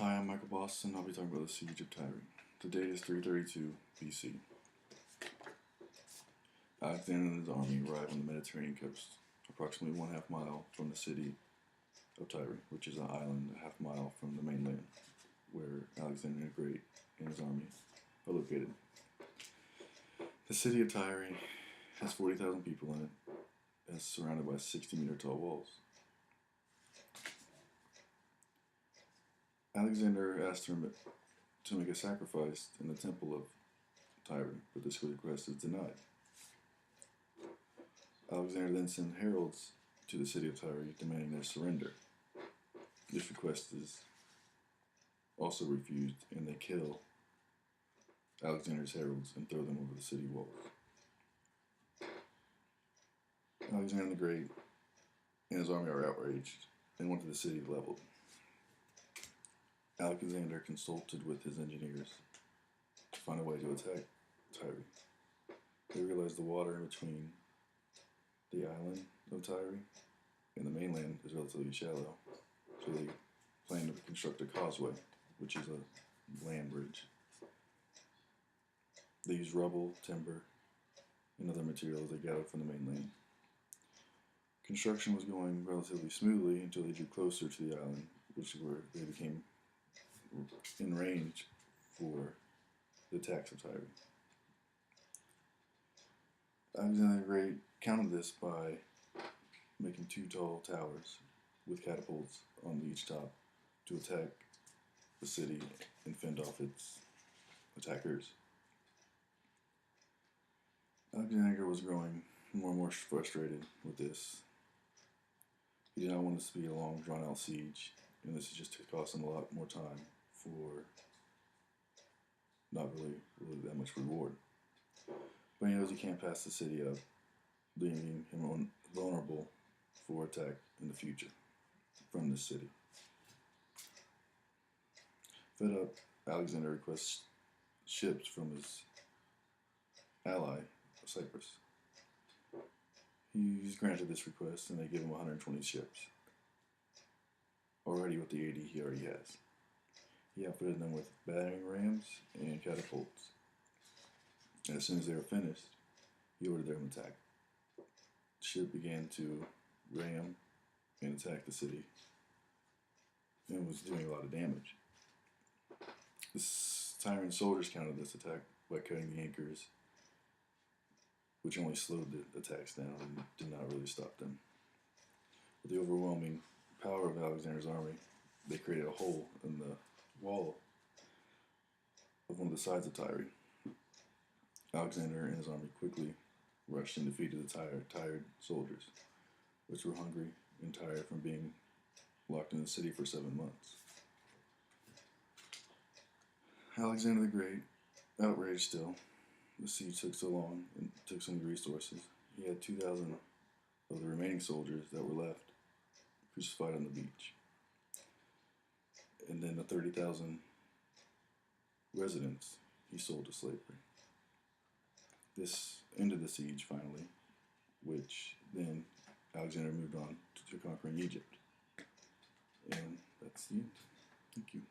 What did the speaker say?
Hi, I'm Michael Boston. I'll be talking about the Siege of Tyre. The date is 332 BC. Alexander and his army arrived on the Mediterranean coast, approximately 1/2 mile from the city of Tyre, which is an island a 1/2 mile from the mainland, where Alexander the Great and his army are located. The city of Tyre has 40,000 people in it, and is surrounded by 60-meter tall walls. Alexander asked him to make a sacrifice in the temple of Tyre, but this request is denied. Alexander then sent heralds to the city of Tyre demanding their surrender. This request is also refused, and they kill Alexander's heralds and throw them over the city walls. Alexander the Great and his army are outraged and want the city leveled. Alexander consulted with his engineers to find a way to attack Tyre. They realized the water in between the island of Tyre and the mainland is relatively shallow, so they planned to construct a causeway, which is a land bridge. They used rubble, timber, and other materials they gathered from the mainland. Construction was going relatively smoothly until they drew closer to the island, which is where they became in range for the attacks of Tyre. Alexander the Great countered this by making 2 tall towers with catapults on each top to attack the city and fend off its attackers. Alexander was growing more and more frustrated with this. He did not want this to be a long, drawn-out siege, and this is just to cost him a lot more time for not really that much reward. But he knows he can't pass the city up, leaving him vulnerable for attack in the future from this city. Fed up, Alexander requests ships from his ally, Cyprus. He's granted this request, and they give him 120 ships, already with the 80 he already has. He outfitted them with battering rams and catapults. And as soon as they were finished, he ordered them to attack. The ship began to ram and attack the city, and was doing a lot of damage. The Tyrian soldiers countered this attack by cutting the anchors, which only slowed the attacks down and did not really stop them. With the overwhelming power of Alexander's army, they created a hole in the wall of one of the sides of Tyre. Alexander and his army quickly rushed and defeated the tired soldiers, which were hungry and tired from being locked in the city for 7 months. Alexander the Great, outraged still, the siege took so long and took so many resources. He had 2,000 of the remaining soldiers that were left crucified on the beach. And then the 30,000 residents he sold to slavery. This ended the siege finally, which then Alexander moved on to conquering Egypt. And that's the end. Thank you.